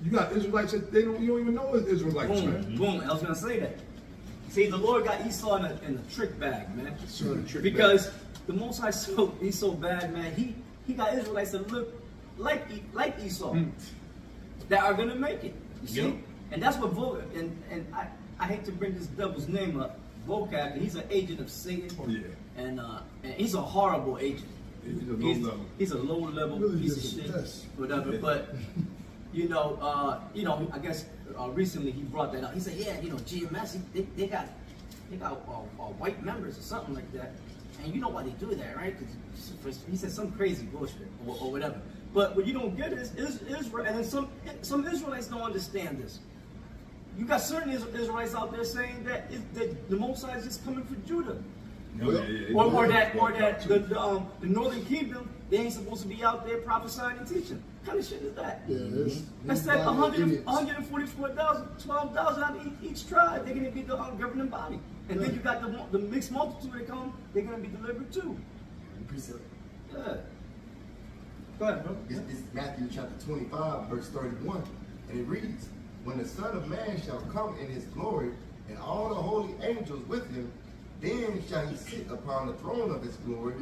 you got Israelites that you don't even know it's Israelites, man. Boom. I was gonna say that. See, the Lord got Esau in a trick bag, man. Because the Most High he's so bad, man. He got Israelites that look like Esau that are gonna make it. You see, and that's what and I hate to bring this devil's name up, Vocab. He's an agent of Satan. Oh yeah. And he's a horrible agent. He's a low level really piece of shit, whatever. But you know, I guess recently he brought that up. He said, yeah, GMS, they got white members or something like that. And you know why they do that, right? Because he said some crazy bullshit or whatever. But what you don't get is Israel, and then some Israelites don't understand this. You got certain Israelites out there saying that the Most High is just coming for Judah. Or that the northern kingdom, they ain't supposed to be out there prophesying and teaching. What kind of shit is that? Yeah, that's like 144,000, 12,000 out of each tribe. They're going to be the governing body. And then you got the mixed multitude that come, they're going to be delivered too. Yeah. Go ahead, bro. It's Matthew chapter 25, verse 31. And it reads, when the Son of Man shall come in his glory, and all the holy angels with him, then shall he sit upon the throne of his glory,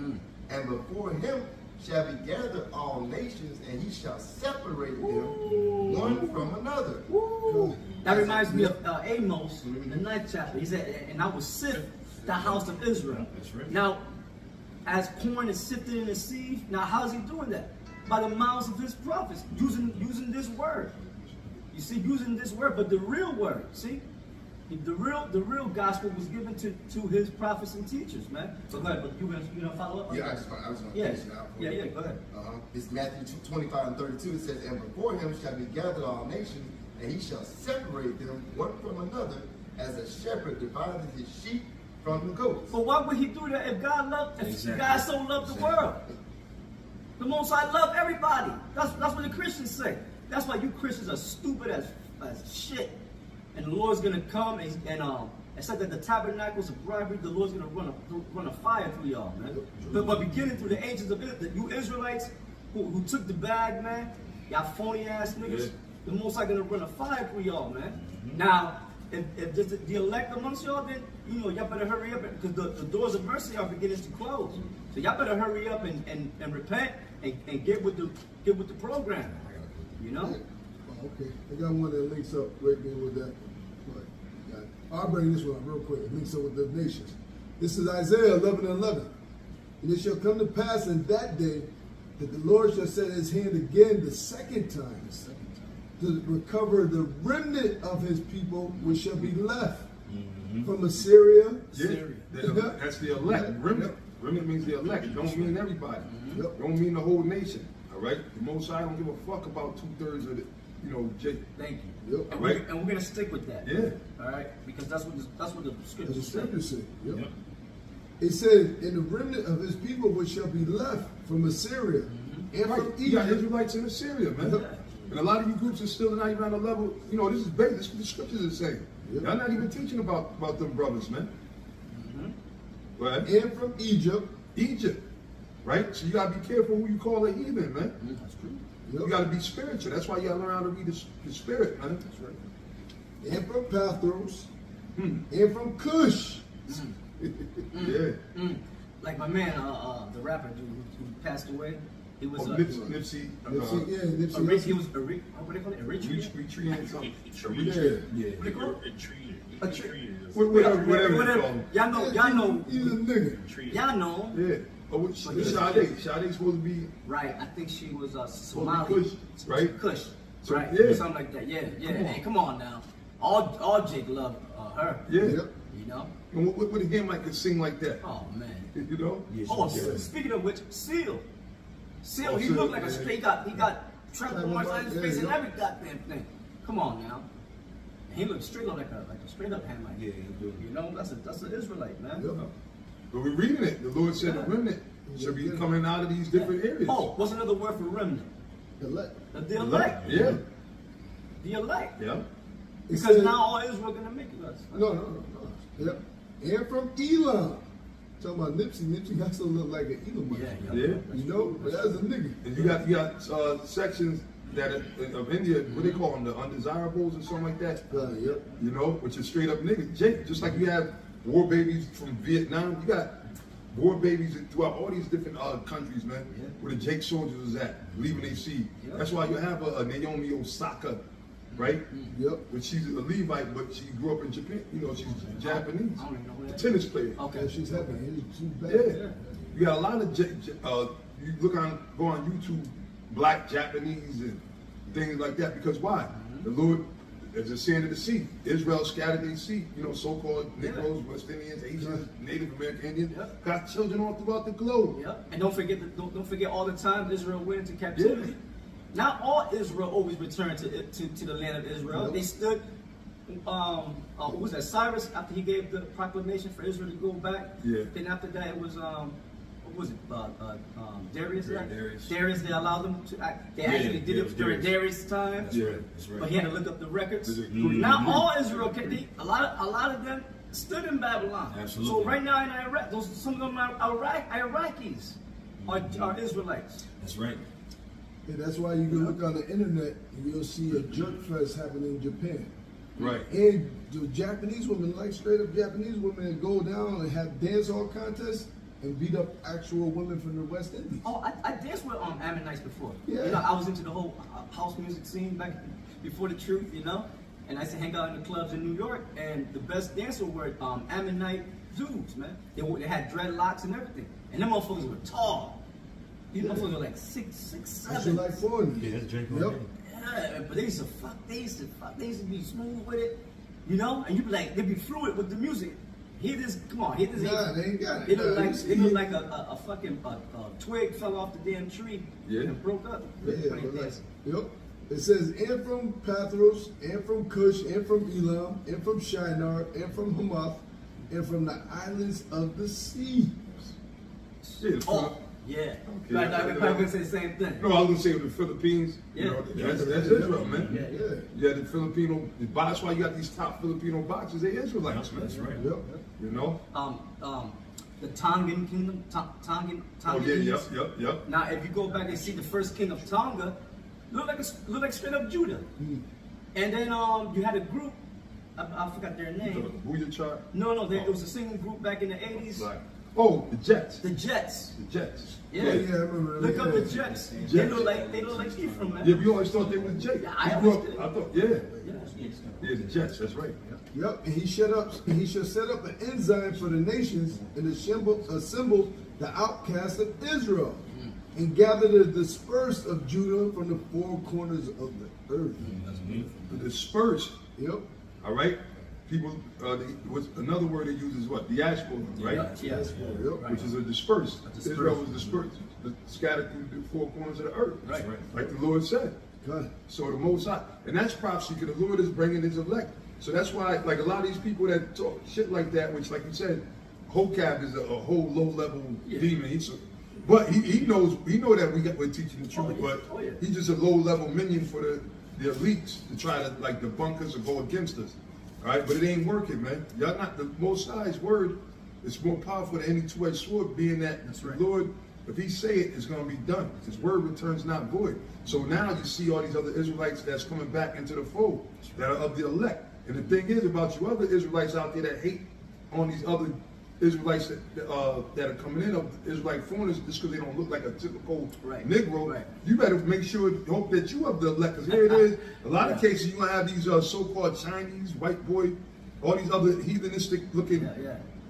and before him shall be gathered all nations, and he shall separate them one from another. That reminds me of Amos, the 9th chapter. He said, and I will sift the house of Israel. That's right. Now, as corn is sifted in the sieve, now how's he doing that? By the mouths of his prophets, using this word. You see, using this word, but the real word, see? The real gospel was given to his prophets and teachers, man. So go ahead, but you gonna follow up? Yeah, I was going to finish it out. Yeah, go ahead. It's Matthew 25 and 32. It says, and before him shall be gathered all nations, and he shall separate them one from another, as a shepherd divideth his sheep from the goats. But why would he do that if God so loved the world? The Most High loved everybody. That's what the Christians say. That's why you Christians are stupid as shit. And the Lord's gonna come and said that the tabernacles of bribery, the Lord's gonna run a fire through y'all, man. But beginning through the ages of Israel, you Israelites who took the bag, man, y'all phony ass niggas, the Most High gonna run a fire through y'all, man. Now, if the elect amongst y'all, then y'all better hurry up because the doors of mercy are beginning to close. So y'all better hurry up and repent and get with the program. Okay, I got one that links up right there with that. I'll bring this one up real quick. It links up with the nations. This is Isaiah 11:11. And it shall come to pass in that day that the Lord shall set his hand again the second time to recover the remnant of his people which shall be left from Assyria. That's the elect. Remnant means the elect. It don't mean everybody. It don't mean the whole nation. All right? The Most High don't give a fuck about 2/3 of it. Thank you. And we're gonna stick with that. Yeah. All right, because that's what the scriptures say. It says, in the remnant of his people which shall be left from Assyria and from Egypt. You got Israelites in Assyria, man. And a lot of you groups are still not even on the level. This is basic. This is what the scriptures are saying. Y'all not even teaching about them brothers, man. Right? And from Egypt. Right? So you gotta be careful who you call a heathen, man. That's true. You got to be spiritual. That's why you got to learn how to read the spirit, man. That's right. And from Pathros. And from Cush. Like my man, the rapper who passed away. He was Nipsey. Nipsey. He was what do they call it? Eritrean something. What do they call it? Whatever. Y'all know. He's a nigga. Y'all know. Yeah. Sade's supposed to be right. I think she was Somali. Kush, right? Kush, so, right? Yeah. Something like that. Yeah. Hey, come on now. All Jake loved her. Yeah. And what again Mike could sing like that? Oh man. Speaking of which, Seal, he looked like a straight he got tremble marks on his face and every goddamn thing. Come on now. He looked straight up like a straight up Hamite. Yeah, he do. That's an Israelite, man. But we're reading it. The Lord said the remnant should be coming out of these different areas. Oh, what's another word for remnant? The elect. The elect. Yeah. The elect. Yeah. Because now all Israel gonna make it. No. Yep. And from Elam. Talking about Nipsey also look like an Elamite. Yeah. But that's a nigga. And you got sections that of India, what they call them, the undesirables or something like that. Yep. You know, which is straight up niggas. Jake, just like you have war babies from Vietnam, you got war babies throughout all these different countries, man. Yeah. Where the Jake soldiers was at, leaving their seed. Yeah. That's why you have a Naomi Osaka, right? Yep. But she's a Levite, but she grew up in Japan. You know, she's Japanese. I don't even know who that is. Tennis player. Okay. Yeah, she's happy. She's bad. Yeah. You got a lot of you go on YouTube, black Japanese and things like that. Because why? The Lord, as the sand of the sea, Israel scattered their seed. You know, so-called Negroes, West Indians, Asians, Native American Indians, got children all throughout the globe. Yeah. And don't forget all the time Israel went into captivity. Not all Israel always returned to the land of Israel. Nope. They stood. Who was that? Cyrus, after he gave the proclamation for Israel to go back. Yeah. Then after that, it was what was it? Darius. Yeah, right? Darius. Darius. They allowed them to act. They Yeah, actually did yeah, it during Darius. Darius' time. That's Yeah. right. That's right. But he had to look up the records. Mhm. Not all Israel. A lot of them stood in Babylon. Absolutely. So right now in Iraq, some of them are Iraqis, are Israelites. That's right. Yeah, that's why you can look on the internet and you'll see a jerk fest happening in Japan. Right. And the Japanese women, like straight up Japanese women, go down and have dance hall contests and beat up actual women from the West Indies. Oh, I danced with Ammonites before. Yeah. You know, I was into the whole house music scene back before the truth, you know. And I used to hang out in the clubs in New York, and the best dancer were Ammonite dudes, man. They had dreadlocks and everything, and them motherfuckers were tall. These motherfuckers were like 6'7". That's like foreigners. Yeah, that's Drake. Yep. Yeah, but they used to fuck. They used to be smooth with it, you know. And you be like, they be fluid with the music. Hear this? Come on, hear this? Nah, they ain't got it. They look Nah, like you see they look it. like a fucking twig fell off the damn tree and broke up. Yeah, Funny but like, things. yep. It says, and from Pathros, and from Cush, and from Elam, and from Shinar, and from Hamath, and from the islands of the sea. Shit. Oh, yeah. Okay. Right, I probably gonna say the same thing. No, I was gonna say the Philippines. Yeah. You know, that's Israel, man. Yeah. Yeah. Yeah, the Filipino. That's why you got these top Filipino boxers. They Israelites, man. That's right. Yep. You know. The Tongan kingdom, Tongan. Oh yeah, yep. Now, if you go back and see the first king of Tonga, look like straight up Judah. And then you had a group, I forgot their name. Booyah chart. No, there was a singing group back in the 80s. Like, oh, the Jets. The Jets. The Jets. Yeah. Yeah, I remember. Look up the Yeah. Jets. Jets. They look like Ephraim, man. Yeah, we always thought they was Jake. Yeah, I We always grew up- did. I thought, yeah. Yeah. Yeah, the Jets. That's right. Yep, and he shall set up an ensign for the nations and assemble the outcasts of Israel, and gather the dispersed of Judah from the four corners of the earth. That's beautiful. The dispersed. Yep. All right. People. Was another word they use is what? Diaspora, right? Yeah. Yep. Which is a dispersed. dispersed. Israel was dispersed, scattered through the four corners of the earth. Right. Like the Lord said. God. So the Most High, and that's prophecy because the Lord is bringing His elect. So that's why, like a lot of these people that talk shit like that, which, like you said, Hokab is a whole low-level demon. But he know that we're teaching the truth, but he's just a low-level minion for the elites to try to like debunk us or go against us. All right, but it ain't working, man. Y'all not the Most High's word is more powerful than any two-edged sword, being that the Lord, if He say it, it's going to be done. His word returns not void. So now you see all these other Israelites that's coming back into the fold that are of the elect. And the thing is about you other Israelites out there that hate on these other Israelites that are coming in of Israelite foreigners just because they don't look like a typical Negro. Right. You better make sure, hope that you have the elect. Because here it is. A lot of cases you're going to have these so-called Chinese, white boy, all these other heathenistic looking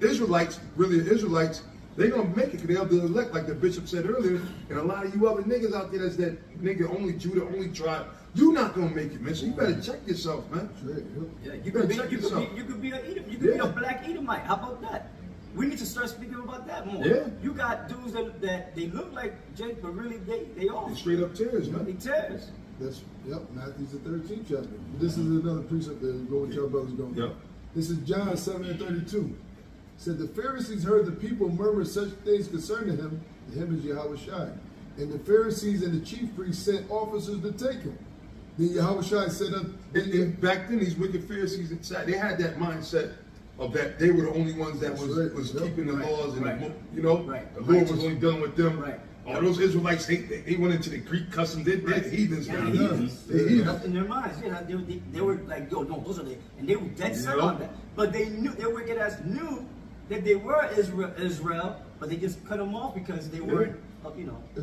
Israelites, really Israelites. They're going to make it because they have the elect, like the bishop said earlier. And a lot of you other niggas out there that's that nigga only Judah, only tribe. You're not going to make it, man. So you better check yourself, man. Yeah, you could be an Edom, you could be a black Edomite. How about that? We need to start speaking about that more. Yeah. You got dudes that they look like Jake, but really they are. They're straight up tears, They man. tears. That's Matthew's the 13th chapter. This is another precept that go with your brothers going. Yep. This is John 7:32. Said the Pharisees heard the people murmur such things concerning him. Him is Yahushua. And the Pharisees and the chief priests sent officers to take him. Then Yahushua said And back then, these wicked Pharisees, they had that mindset of that they were the only ones that was keeping the laws, and the Lord was only dealing with them. Right. All those Israelites, they went into the Greek customs. They're heathens. Yeah, man. heathens. They're heathens. That's in their minds. Yeah, they were like, yo, no, those are they, and they were dead set on that. But they knew, their wicked ass knew that they were Israel, but they just cut them off because they weren't, Let's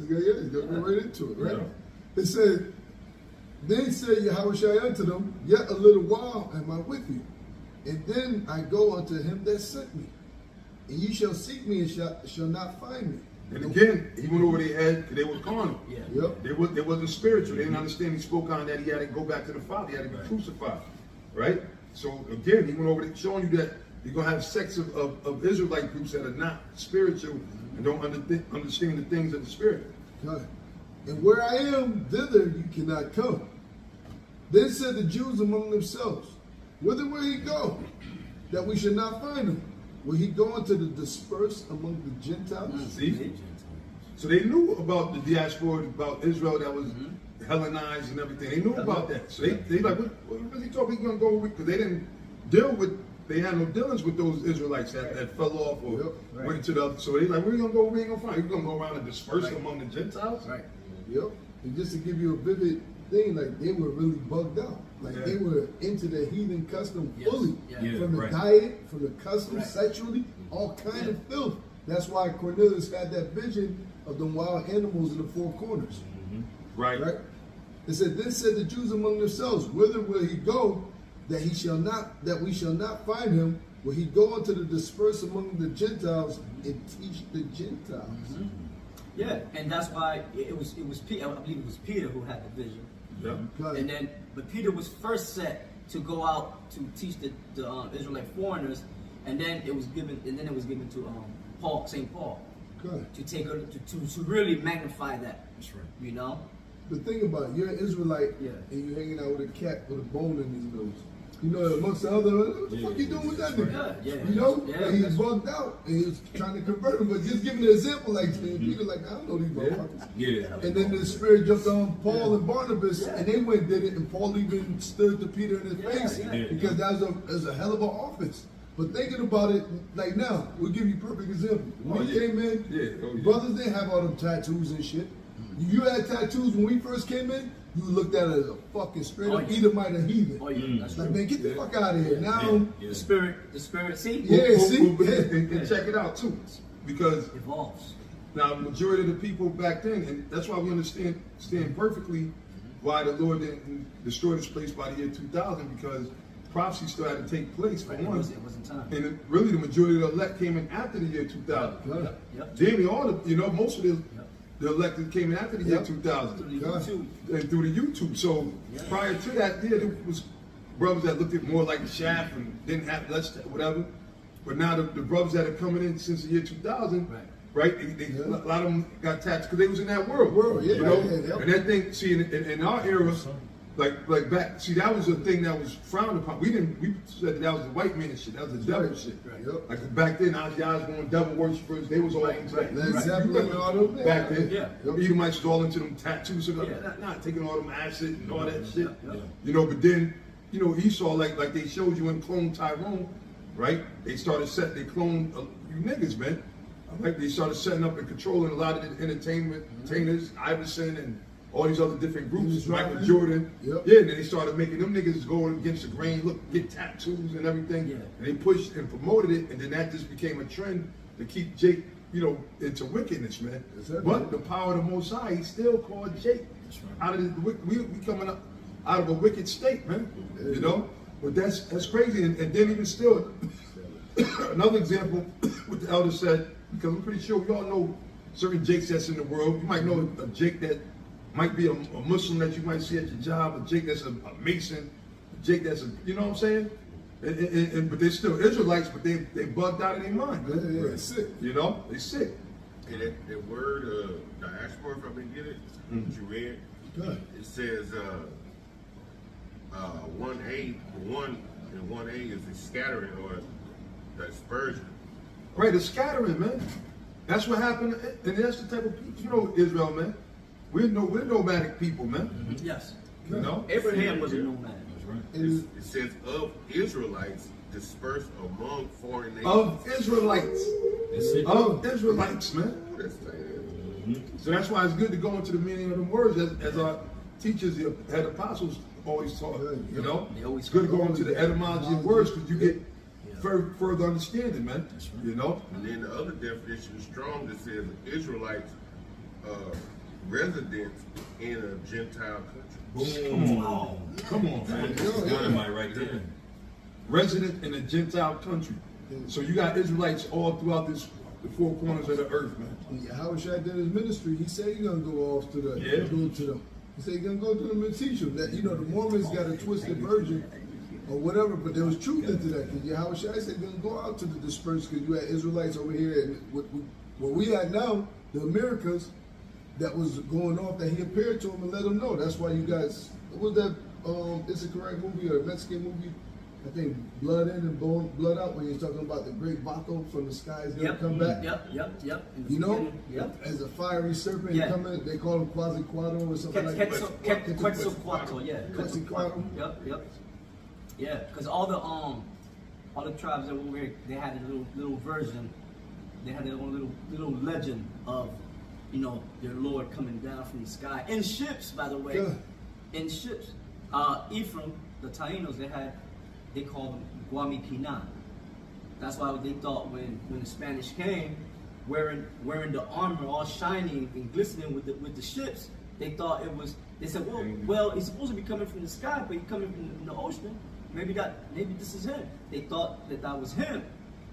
go right into it, right? It said, then said Yahushua unto them, yet a little while am I with you, and then I go unto him that sent me, and ye shall seek me and shall not find me. And again, he went over their head because they were carnal. Yeah. Yep. They wasn't spiritual. They didn't understand. He spoke on that he had to go back to the Father. He had to be crucified, right? So again, he went over there showing you that you're going to have sects of Israelite groups that are not spiritual and don't understand the things of the Spirit. God. And where I am, thither you cannot come. Then said the Jews among themselves, whither will he go, that we should not find him? Will he go into the dispersed among the Gentiles? See? So they knew about the diaspora, about Israel that was Hellenized and everything. They knew about that. So they like, what is he talking? He's going to go with? Because they didn't deal with, they had no dealings with those Israelites that fell off or went to the other. So they like, where are you going to go? Where are you going to find? You're going to go around and disperse among the Gentiles? Right. Yep. And just to give you a vivid thing, like they were really bugged out. Like they were into the heathen custom fully. Yeah. From the diet, from the custom, sexually, all kind of filth. That's why Cornelius had that vision of the wild animals in the four corners. Right. It said, then said the Jews among themselves, whither will he go that we shall not find him? Will he go into the dispersed among the Gentiles and teach the Gentiles? Yeah, and that's why it was Peter. I believe it was Peter who had the vision. Yeah. And but Peter was first set to go out to teach the Israelite foreigners, and then it was given to Paul, St. Paul, to take to really magnify that. That's right. You know. The thing about it, you're an Israelite and you're hanging out with a cat with a bone in his nose. You know, amongst the other, what the fuck you doing with that nigga? You know? And he was bugged out and he was trying to convert him, but just giving an example, like Peter, like, I don't know these motherfuckers. And then the Spirit jumped on Paul and Barnabas and they went and did it, and Paul even stood to Peter in his face because that was a hell of an offense. But thinking about it, like now, we'll give you a perfect example. When we came in, brothers didn't have all them tattoos and shit. You had tattoos when we first came in, you looked at it as a fucking straight up Edomite or heathen. That's like, man, get the fuck out of here. Now, the spirit, see? And check it out too. Because it evolves. Now, the majority of the people back then, and that's why we understand perfectly why the Lord didn't destroy this place by the year 2000, because prophecy still had to take place for one. It wasn't time. And really, the majority of the elect came in after the year 2000. Jamie, most of the elected came in after the year 2000. Through the YouTube. And through the YouTube. So prior to that, there was brothers that looked at more like the Shaft and didn't have less, whatever. But now the brothers that are coming in since the year 2000, right? A lot of them got taxed because they was in that world. You know? And that thing, see, in our era, like back, see, that was a thing that was frowned upon. We said that was the white man shit. That was the devil shit. Like back then, our guys going devil worshippers. They was all into that. Back then, Edomites was all into them tattoos. Not taking all them acid and all that shit. You know, but then, Esau, like they showed you in Clone Tyrone, right? They cloned you niggas, man. Like they started setting up and controlling a lot of the entertainers, Iverson and all these other different groups, Michael Jordan. And then they started making them niggas go against the grain, get tattoos and everything. And they pushed and promoted it, and then that just became a trend to keep Jake, into wickedness, man. But the power of the Most High, he still called Jake out of we coming up out of a wicked state, man. But that's crazy. And then even still, another example, what the elder said, because I'm pretty sure we all know certain Jakes that's in the world. You might know a Jake that might be a Muslim that you might see at your job, a Jake that's a Mason, a Jake that's you know what I'm saying? But they're still Israelites, but they bugged out of their mind. They're sick. They sick. And that word, diaspora, if I may get it, that you read, it says 1A, and 1A is the scattering or the dispersion. Right, the scattering, man. That's what happened, and that's the type of people, Israel, man. We're nomadic people, man. Yes. Abraham was a nomad. It says of Israelites dispersed among foreign nations. Of Israelites. Of Israelites, man. So that's why it's good to go into the meaning of them words, as our teachers, the head apostles, always taught. You know, it's good to go into the etymology of words because you get further understanding, man. You know. And then the other definition, strong, that says Israelites residents in a Gentile country. Boom. Come on, man. Dynamite right there. Resident in a Gentile country. So you got Israelites all throughout the four corners of the earth, man. How Shaq did his ministry, he said he's gonna go off to the go to them. He said he's gonna go to them and teach them that, you know, the Mormons got a twisted version or whatever, but there was truth into that. Because How Shaq said he's gonna go out to the dispersed, because you had Israelites over here, and what we had now, the Americas, that was going off, that he appeared to them and let them know. That's why you guys, what was that? It's a correct movie or a Mexican movie. I think Blood In and Blood Out, when he's talking about the great Baco from the sky is going to come back. Yep. You know, as a fiery serpent coming, they call him Quasiquato or something like that. Quetzalcoatl, yeah. Quetzalcoatl. Yep. Yeah, because all the tribes that were here, they had a little version. They had their own little legend of, you know, their Lord coming down from the sky in ships. By the way, in ships. Ephraim, the Taínos, they called them Guamiquina. That's why they thought when the Spanish came, wearing the armor all shining and glistening with the ships, they thought it was. They said, well, he's supposed to be coming from the sky, but he's coming from the ocean. Maybe this is him. They thought that was him.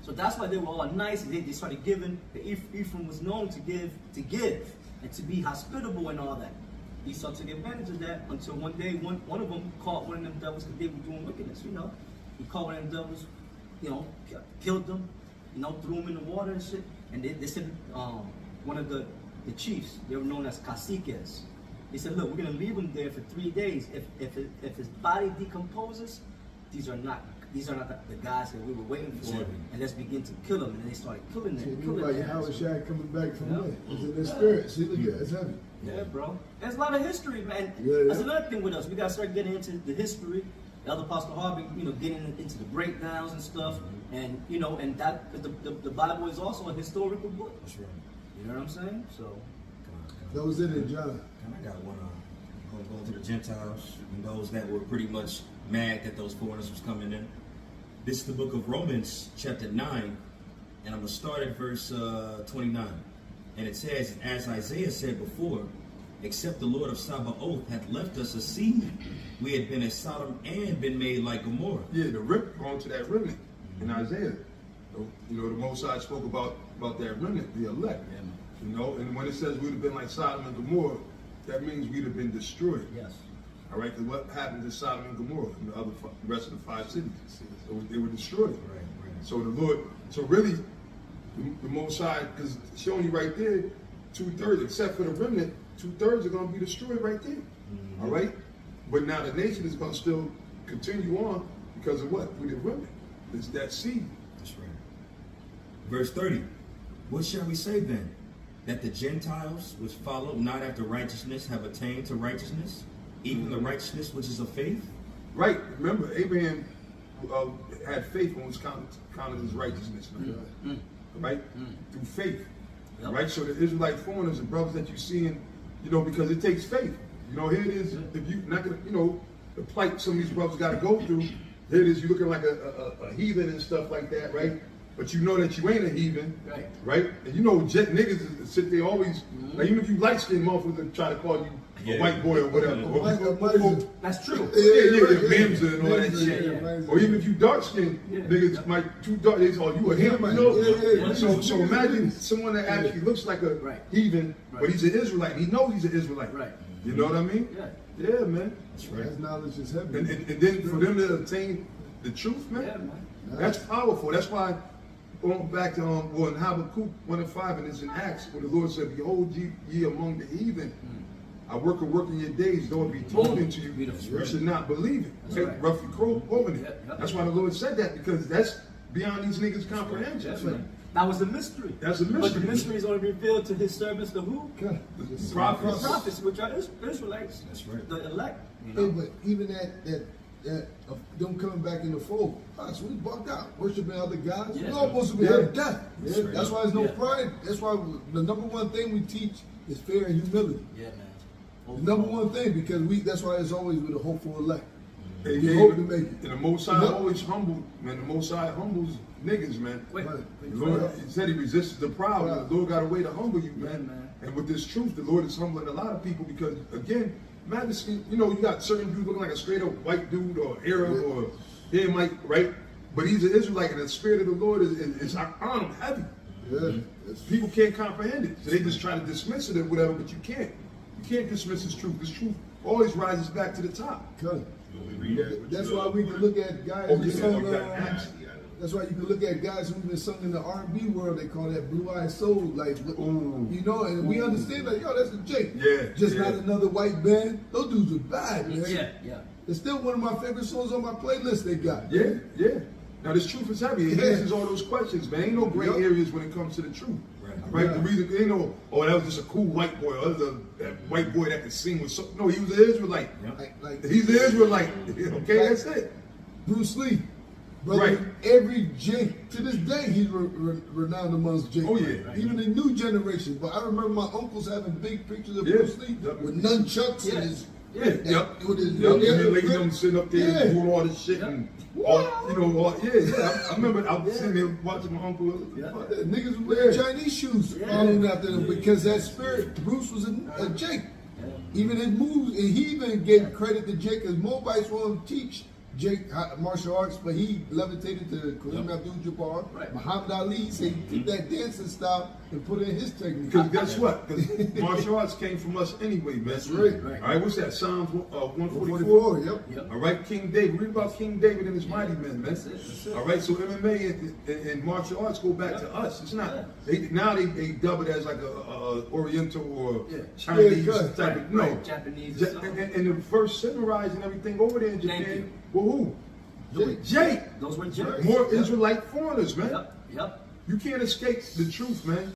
So that's why they were all nice. They started giving. Ephraim was known to give and to be hospitable and all that. Esau took advantage of that until one day one of them caught one of them devils because they were doing wickedness. You know, he caught one of them devils. You know, killed them. You know, threw them in the water and shit. And they said one of the chiefs, they were known as caciques. They said, look, we're gonna leave him there for 3 days. If his body decomposes, these are not the guys that we were waiting for, and let's begin to kill them. And they started killing them. Like How Shaq coming back from there. It's in their spirit. See, look at it. It's heavy. Yeah, bro. There's a lot of history, man. That's another thing with us. We gotta start getting into the history. The other Apostle Harvey, you know, getting into the breakdowns and stuff, and you know, and that the Bible is also a historical book. That's right. You know what I'm saying? So That was it in John. I got one going to the Gentiles and those that were pretty much mad that those foreigners was coming in. This is the book of Romans, chapter 9, and I'm going to start at verse 29. And it says, as Isaiah said before, except the Lord of Sabaoth had left us a seed, we had been as Sodom and been made like Gomorrah. Yeah, going to that remnant in Isaiah. You know, the Most High spoke about that remnant, the elect. You know, and when it says we'd have been like Sodom and Gomorrah, that means we'd have been destroyed. yes. All right, because what happened to Sodom and Gomorrah and the rest of the 5 cities? So they were destroyed. Right. So the Lord, so really, the Most High, because it's showing you right there, 2/3, except for the remnant, 2/3 are going to be destroyed right there. All right, but now the nation is going to still continue on because of what? Through the remnant. It's that seed. That's right. Verse 30. What shall we say then? That the Gentiles which follow not after righteousness have attained to righteousness, even the righteousness which is of faith? Right. Remember, Abraham had faith when it was counted as righteousness. Right? Through faith. Yep. Right? So the Israelite foreigners and brothers that you see in, you know, because it takes faith. You know, here it is. If you're not gonna, you know, the plight some of these brothers got to go through. Here it is. You're looking like a heathen and stuff like that, right? But you know that you ain't a heathen, right? And you know, niggas sit there always, like, even if you light skinned motherfuckers try to call you a white boy or whatever. That's true. Yeah, Mamza and all that shit. Or even if you dark skinned, niggas might too dark. They call you a Hamite. You know? So imagine someone that actually looks like a heathen, but he's an Israelite. He knows he's an Israelite. Right. You know what I mean? Yeah, man. That's right. His knowledge is heavy. And then for them to attain the truth, man, that's powerful. That's why, going back to in Habakkuk 1:5, and it's in Acts, where the Lord said, "Behold ye among the heathen, I work a work in your days, though it be told unto you, you should not believe it." Okay? Roughly quoting it. That's why the Lord said that, because that's beyond these niggas' comprehension. That was a mystery. That's a mystery. But the mystery is only revealed to his servants, the who? The prophets. The prophets, which are Israelites. That's right. The elect. Hey, but even that them coming back in the fold, us, we bugged out, worshiping other gods. Yes. We're all supposed to be having death. That's right. That's why there's no pride. That's why the number one thing we teach is fear and humility. Yeah, man. The number one thing, because that's why it's always with a hopeful elect. Hey, We yeah, hope to make it. And the Most High always humble, man. The Most High humbles niggas, man. Wait, Right. The Lord, he said he resisted the proud. Right. The Lord got a way to humble you, Yeah, man. man. And with this truth, the Lord is humbling a lot of people because, again, man, you know, you got certain dudes looking like a straight up white dude or Arab or Hamite, right? But he's an Israelite, and the Spirit of the Lord is on him heavy. Yeah. People can't comprehend it, so they just try to dismiss it or whatever. But you can't. You can't dismiss this truth. This truth always rises back to the top. Cut. When we read that, That's why we can look at guys Oh, who yeah, sung, you got Acts. that's why you can look at guys who've been sung in the R&B world. They call that blue-eyed soul, like Ooh. you know. And we understand that, yo, that's a Jake. Yeah, Just yeah. not another white band. Those dudes are bad, man. Yeah. It's still one of my favorite songs on my playlist. They got. Yeah, yeah. Now this truth is heavy. It Yeah. answers all those questions, man. Ain't no gray Yup. areas when it comes to the truth. Right. Right? The reason ain't no, oh, that was just a cool white boy, or that white boy that could sing with something. No, he was an Israelite. Like He's an Israelite. Okay, that's it. Bruce Lee, brother. Right. Every Jake to this day, he's renowned amongst Jake. Oh, yeah. Even the new generation. But I remember my uncles having big pictures of Yeah. Bruce Lee Yup. with nunchucks Yeah. and his. Yeah, and yep. With his Yep. yeah, And then them sitting up there Yeah. doing all this shit and all, you know, all, I remember I was sitting there watching my uncle. Yeah. Niggas was wearing Yeah. Chinese shoes Yeah. following after them because that spirit, Bruce was a Jake. Even his moves, and he even gave credit to Jake because Mobites won't teach Jake martial arts, but he levitated to Kareem Abdul-Jabbar, Right. Muhammad Ali, said he took that dancing style and put it in his technique. Because guess what? Because martial arts came from us anyway, man. That's right. Right. All right, what's that? Psalms 144. 144, yep. Yep. All right, King David. Read about King David and his mighty men, man. That's it. All right, so MMA and martial arts go back to us. It's not. Now they dub it as like a Oriental or Yeah. Chinese Yeah, type right, of no. right. Japanese or Ja- something. and the first samurais and everything over there in Thank Japan. you. Well, who? Jake. Jake. Those were Jake. More Israelite foreigners, man. Yep. You can't escape the truth, man.